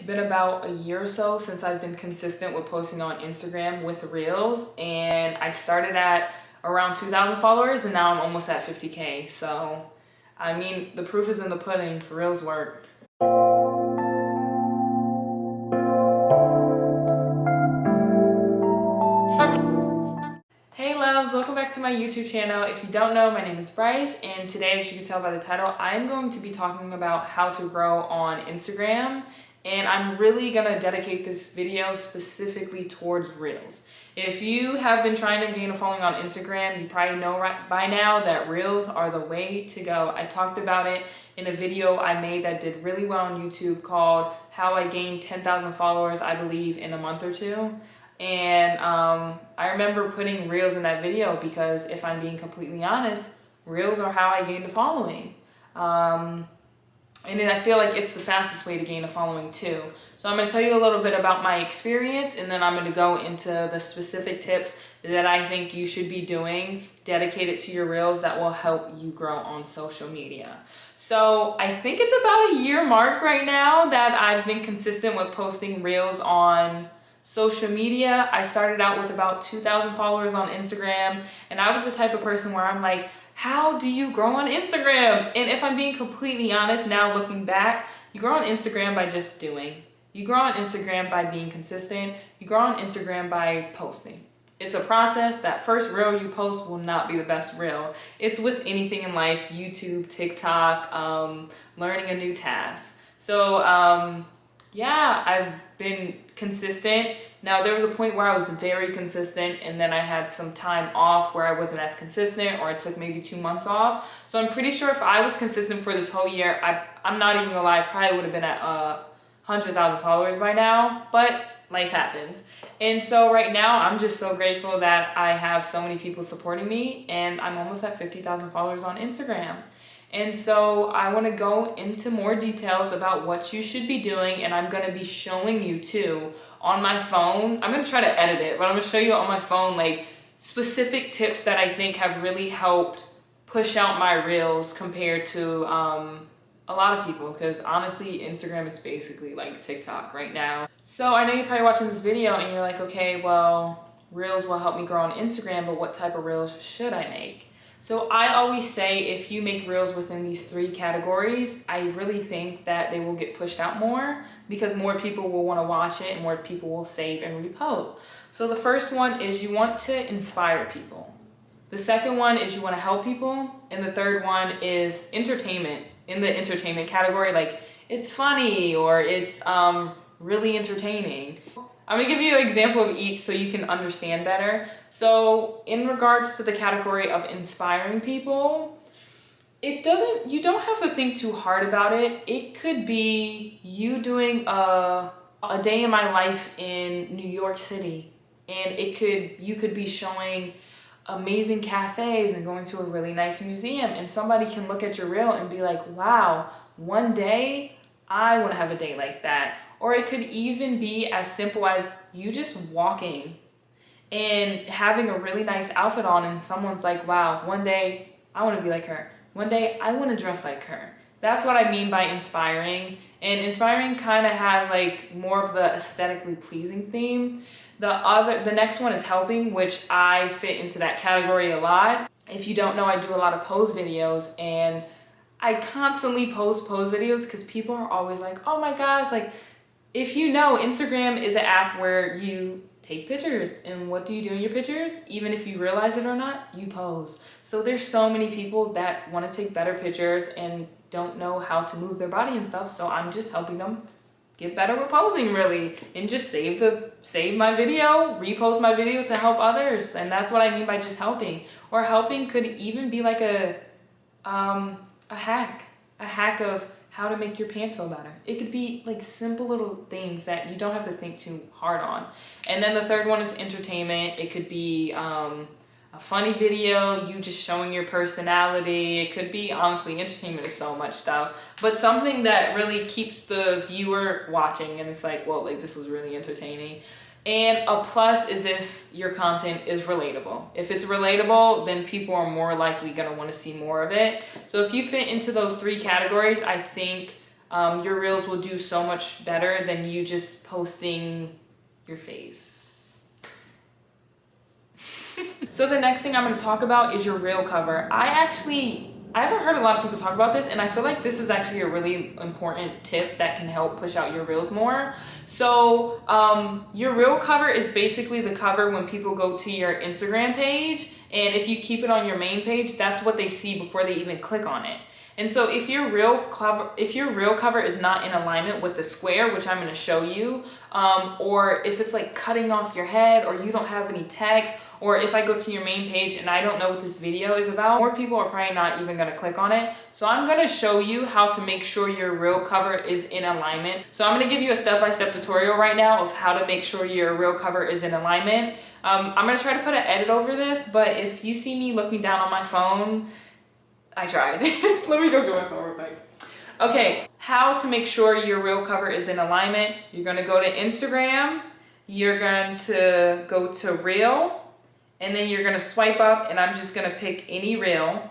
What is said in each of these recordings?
been about a year or so since I've been consistent with posting on Instagram with Reels, and I started at around 2,000 followers and now I'm almost at 50K. So, I mean, the proof is in the pudding. Reels work. Hey loves, welcome back to my YouTube channel. If you don't know, my name is Bryce, and today, as you can tell by the title, I'm going to be talking about how to grow on Instagram, and I'm really gonna dedicate this video specifically towards Reels. If you have been trying to gain a following on Instagram, you probably know by now that Reels are the way to go. I talked about it in a video I made that did really well on YouTube called How I Gained 10,000 Followers, I believe, in a month or two. And I remember putting Reels in that video because, if I'm being completely honest, Reels are how I gained a following. And then I feel like it's the fastest way to gain a following too. So I'm going to tell you a little bit about my experience, and then I'm going to go into the specific tips that I think you should be doing dedicated to your Reels that will help you grow on social media. So I think it's about a year mark right now that I've been consistent with posting Reels on social media. I started out with about 2,000 followers on Instagram, and I was the type of person where I'm like, how do you grow on Instagram? And if I'm being completely honest, now looking back, you grow on Instagram by just doing. You grow on Instagram by being consistent. You grow on Instagram by posting. It's a process. That first reel you post will not be the best reel. It's with anything in life, YouTube, TikTok, learning a new task. So yeah, I've been consistent. Now, there was a point where I was very consistent, and then I had some time off where I wasn't as consistent, or I took maybe 2 months off. So I'm pretty sure if I was consistent for this whole year, I'm not even gonna lie, I probably would have been at 100,000 followers by now, but life happens. And so right now, I'm just so grateful that I have so many people supporting me, and I'm almost at 50,000 followers on Instagram. And so I want to go into more details about what you should be doing, and I'm going to be showing you too on my phone. I'm going to try to edit it, but I'm going to show you on my phone like specific tips that I think have really helped push out my Reels compared to a lot of people, because honestly, Instagram is basically like TikTok right now. So I know you're probably watching this video and you're like, okay, well, Reels will help me grow on Instagram, but what type of Reels should I make? So I always say, if you make Reels within these 3 categories, I really think that they will get pushed out more because more people will want to watch it and more people will save and repost. So the first one is you want to inspire people. The second one is you want to help people. And the third one is entertainment. In the entertainment category, like it's funny or it's really entertaining. I'm gonna give you an example of each so you can understand better. So in regards to the category of inspiring people, you don't have to think too hard about it. It could be you doing a day in my life in New York City, and you could be showing amazing cafes and going to a really nice museum, and somebody can look at your reel and be like, wow, one day I want to have a day like that. Or it could even be as simple as you just walking and having a really nice outfit on, and someone's like, wow, one day I want to be like her. One day I want to dress like her. That's what I mean by inspiring. And inspiring kind of has like more of the aesthetically pleasing theme. The next one is helping, which I fit into that category a lot. If you don't know, I do a lot of pose videos, and I constantly post pose videos because people are always like, oh my gosh, like, if you know, Instagram is an app where you take pictures, and what do you do in your pictures? Even if you realize it or not, you pose. So there's so many people that want to take better pictures and don't know how to move their body and stuff, so I'm just helping them get better with posing, really, and just save my video, repost my video to help others. And that's what I mean by just helping. Or helping could even be like a hack of how to make your pants feel better. It could be like simple little things that you don't have to think too hard on. And then the third one is entertainment. It could be a funny video, you just showing your personality. It could be, honestly, entertainment is so much stuff, but something that really keeps the viewer watching, and it's like, well, like, this was really entertaining. And a plus is if your content is relatable. If it's relatable, then people are more likely gonna wanna see more of it. So if you fit into those 3 categories, I think your reels will do so much better than you just posting your face. So the next thing I'm going to talk about is your reel cover. I haven't heard a lot of people talk about this, and I feel like this is actually a really important tip that can help push out your reels more. So your reel cover is basically the cover when people go to your Instagram page, and if you keep it on your main page, that's what they see before they even click on it. And so if your reel cover is not in alignment with the square, which I'm going to show you, or if it's like cutting off your head, or you don't have any text, or if I go to your main page and I don't know what this video is about, more people are probably not even going to click on it. So I'm going to show you how to make sure your reel cover is in alignment. So I'm going to give you a step-by-step tutorial right now of how to make sure your reel cover is in alignment. I'm going to try to put an edit over this, but if you see me looking down on my phone, I tried. Let me go to my phone real quick. Okay, how to make sure your reel cover is in alignment. You're going to go to Instagram, you're going to go to reel, and then you're going to swipe up, and I'm just going to pick any reel.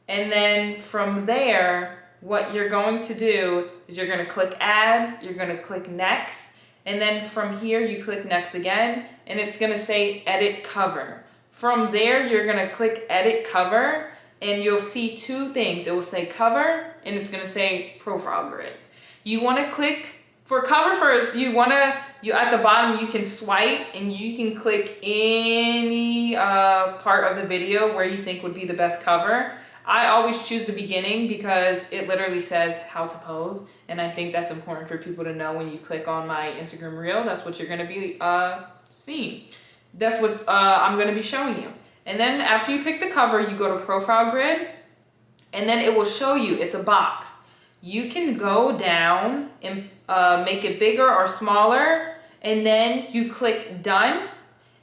And then from there, what you're going to do is you're going to click add, you're going to click next, and then from here you click next again, and it's going to say edit cover. From there, you're going to click edit cover, and you'll see two things. It will say cover, and it's going to say profile grid. You want to click for cover first. You at the bottom, you can swipe and you can click any part of the video where you think would be the best cover. I always choose the beginning because it literally says how to pose, and I think that's important for people to know. When you click on my Instagram reel, that's what you're going to be seeing. That's what I'm going to be showing you. And then after you pick the cover, you go to profile grid, and then it will show you, it's a box. You can go down and make it bigger or smaller, and then you click done.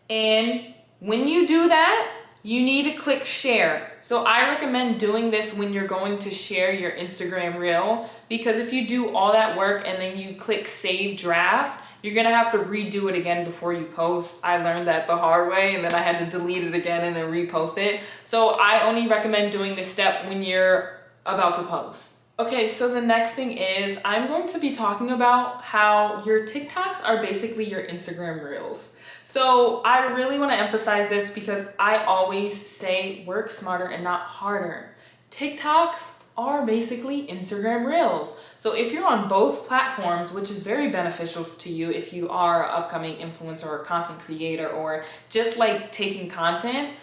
And when you do that, you need to click share. So I recommend doing this when you're going to share your Instagram reel, because if you do all that work and then you click save draft, you're gonna have to redo it again before you post. I learned that the hard way, and then I had to delete it again and then repost it. So I only recommend doing this step when you're about to post. Okay, so the next thing is I'm going to be talking about how your TikToks are basically your Instagram reels. So I really want to emphasize this because I always say work smarter and not harder. TikToks are basically Instagram reels. So if you're on both platforms, which is very beneficial to you if you are an upcoming influencer or content creator, or just like taking content,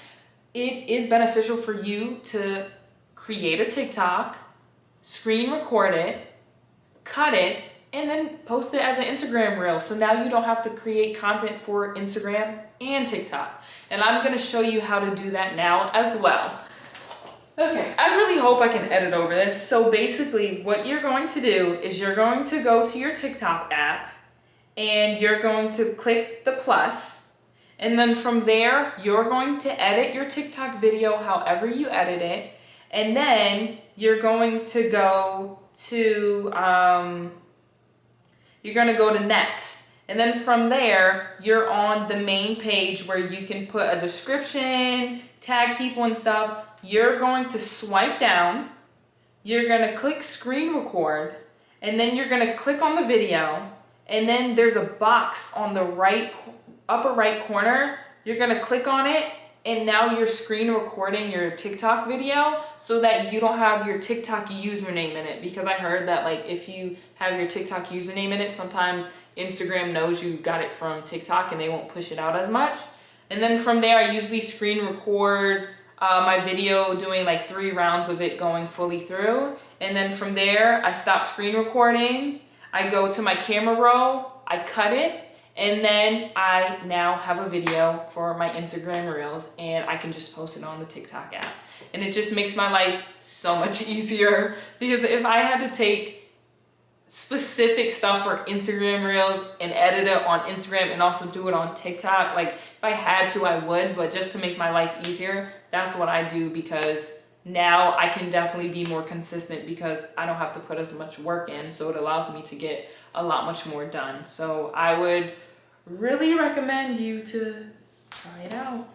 it is beneficial for you to create a TikTok, screen record it, cut it, and then post it as an Instagram reel. So now you don't have to create content for Instagram and TikTok. And I'm gonna show you how to do that now as well. Okay, I really hope I can edit over this. So basically what you're going to do is you're going to go to your TikTok app, and you're going to click the plus, and then from there you're going to edit your TikTok video however you edit it, and then you're going to go to next. And then from there, you're on the main page where you can put a description, tag people and stuff. You're going to swipe down, you're gonna click screen record, and then you're gonna click on the video, and then there's a box on the upper right corner. You're gonna click on it, and now you're screen recording your TikTok video so that you don't have your TikTok username in it, because I heard that like if you have your TikTok username in it, sometimes Instagram knows you got it from TikTok and they won't push it out as much. And then from there, I usually screen record my video doing like 3 rounds of it going fully through. And then from there, I stop screen recording. I go to my camera roll, I cut it, and then I now have a video for my Instagram reels, and I can just post it on the TikTok app. And it just makes my life so much easier, because if I had to take specific stuff for Instagram reels and edit it on Instagram and also do it on TikTok, like if I had to, I would, but just to make my life easier, that's what I do, because now I can definitely be more consistent because I don't have to put as much work in, so it allows me to get a lot much more done. So I would really recommend you to try it out.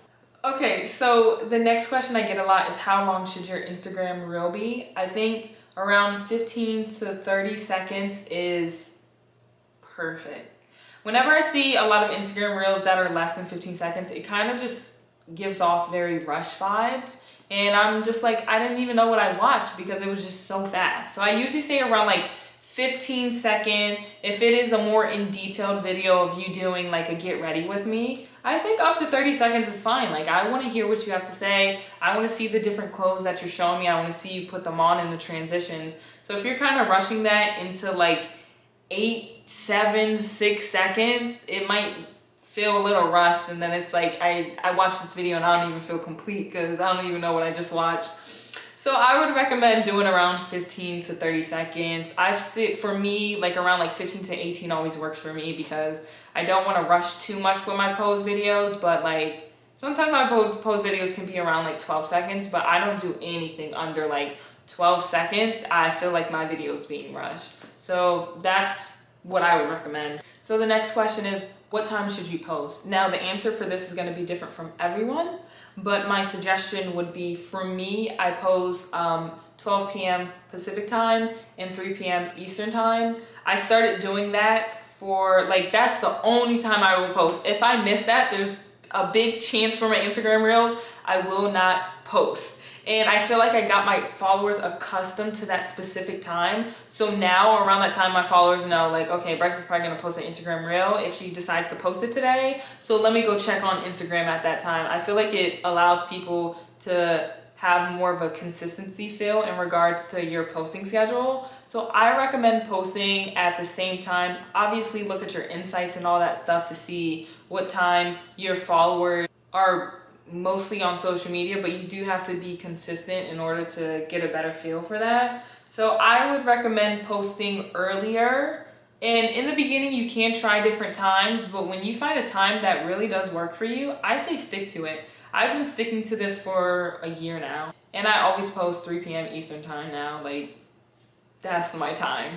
Okay, so the next question I get a lot is how long should your Instagram reel be? I think around 15 to 30 seconds is perfect. Whenever I see a lot of Instagram reels that are less than 15 seconds, it kind of just gives off very rush vibes. And I'm just like, I didn't even know what I watched because it was just so fast. So I usually say around like 15 seconds. If it is a more in detailed video of you doing like a get ready with me, I think up to 30 seconds is fine. Like, I want to hear what you have to say. I want to see the different clothes that you're showing me. I want to see you put them on in the transitions. So if you're kind of rushing that into like 8, 7, 6 seconds, it might feel a little rushed, and then it's like I watch this video and I don't even feel complete because I don't even know what I just watched. So I would recommend doing around 15 to 30 seconds. I've seen, for me, like around like 15 to 18 always works for me because I don't want to rush too much with my pose videos, but like sometimes my pose videos can be around like 12 seconds, but I don't do anything under like 12 seconds. I feel like my video is being rushed. So that's what I would recommend. So the next question is, what time should you post? Now the answer for this is going to be different from everyone, but my suggestion would be, for me, I post 12 p.m. Pacific time and 3 p.m. Eastern time. I started doing that for like, that's the only time I will post. If I miss that, there's a big chance for my Instagram reels I will not post. And I feel like I got my followers accustomed to that specific time. So now around that time, my followers know like, okay, Bryce is probably gonna post an Instagram reel if she decides to post it today. So let me go check on Instagram at that time. I feel like it allows people to have more of a consistency feel in regards to your posting schedule. So I recommend posting at the same time. Obviously look at your insights and all that stuff to see what time your followers are mostly on social media, but you do have to be consistent in order to get a better feel for that. So I would recommend posting earlier, and in the beginning you can try different times, but when you find a time that really does work for you, I say stick to it. I've been sticking to this for a year now, and I always post 3 p.m. Eastern time now. Like, that's my time.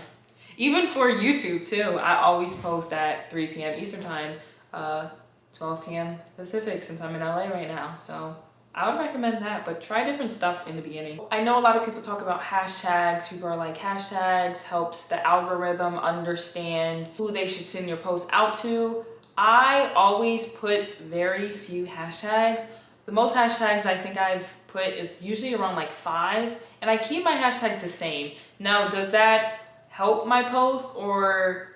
Even for YouTube too, I always post at 3 p.m. Eastern time, 12 p.m. Pacific, since I'm in LA right now. So I would recommend that, but try different stuff in the beginning. I know a lot of people talk about hashtags. People are like, hashtags helps the algorithm understand who they should send your post out to. I always put very few hashtags. The most hashtags I think I've put is usually around like 5, and I keep my hashtags the same. Now, does that help my post or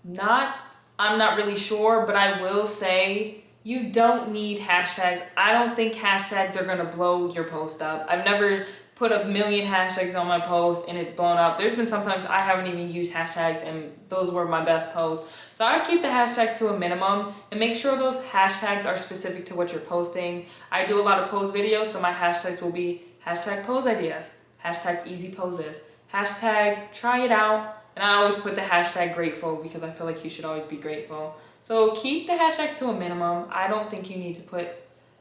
not? I'm not really sure, but I will say you don't need hashtags. I don't think hashtags are gonna blow your post up. I've never put a million hashtags on my post and it blown up. There's been sometimes I haven't even used hashtags and those were my best posts. So I would keep the hashtags to a minimum and make sure those hashtags are specific to what you're posting. I do a lot of pose videos, so my hashtags will be hashtag pose ideas, hashtag easy poses, hashtag try it out. And I always put the hashtag grateful because I feel like you should always be grateful. So keep the hashtags to a minimum. I don't think you need to put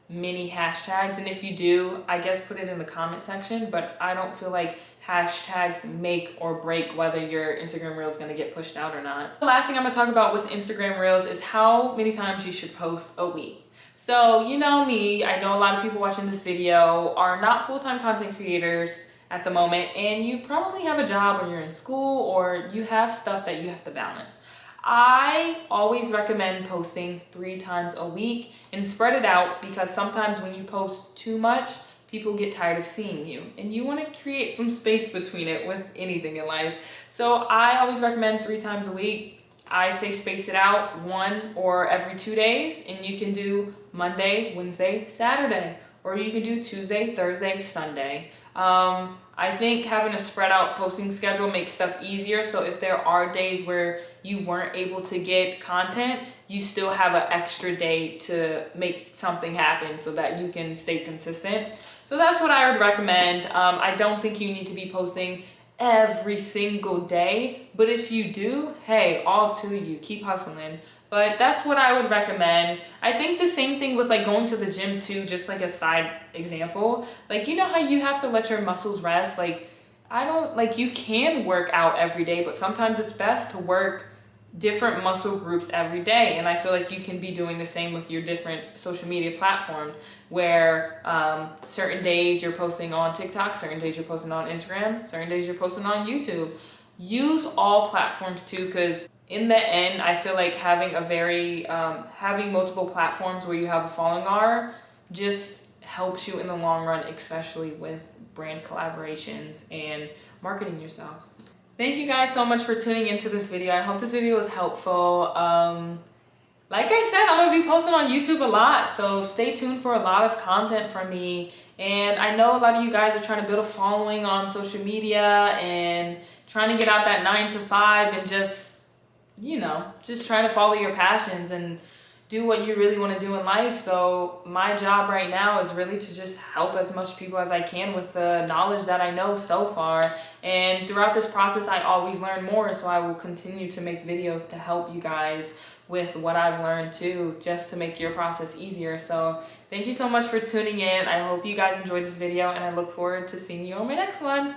many hashtags. And if you do, I guess put it in the comment section, but I don't feel like hashtags make or break whether your Instagram reel is gonna get pushed out or not. The last thing I'm gonna talk about with Instagram reels is how many times you should post a week. So you know me, I know a lot of people watching this video are not full-time content creators at the moment, and you probably have a job or you're in school or you have stuff that you have to balance. I always recommend posting 3 times a week and spread it out, because sometimes when you post too much, people get tired of seeing you and you want to create some space between it with anything in life. So I always recommend 3 times a week. I say space it out 1 or every 2 days, and you can do Monday, Wednesday, Saturday, or you can do Tuesday, Thursday, Sunday. I think having a spread out posting schedule makes stuff easier. So if there are days where you weren't able to get content, you still have an extra day to make something happen so that you can stay consistent. So that's what I would recommend. I don't think you need to be posting every single day, but if you do, hey, all to you, keep hustling. But that's what I would recommend. I think the same thing with like going to the gym too, just like a side example. Like, you know how you have to let your muscles rest? Like, you can work out every day, but sometimes it's best to work different muscle groups every day. And I feel like you can be doing the same with your different social media platforms, where certain days you're posting on TikTok, certain days you're posting on Instagram, certain days you're posting on YouTube. Use all platforms too, because in the end, I feel like having having multiple platforms where you have a following are just helps you in the long run, especially with brand collaborations and marketing yourself. Thank you guys so much for tuning into this video. I hope this video was helpful. Like I said, I'm gonna be posting on YouTube a lot, so stay tuned for a lot of content from me. And I know a lot of you guys are trying to build a following on social media and trying to get out that 9 to 5 and just, you know, just trying to follow your passions and do what you really want to do in life. So my job right now is really to just help as much people as I can with the knowledge that I know so far. And throughout this process, I always learn more. So I will continue to make videos to help you guys with what I've learned too, just to make your process easier. So thank you so much for tuning in. I hope you guys enjoyed this video, and I look forward to seeing you on my next one.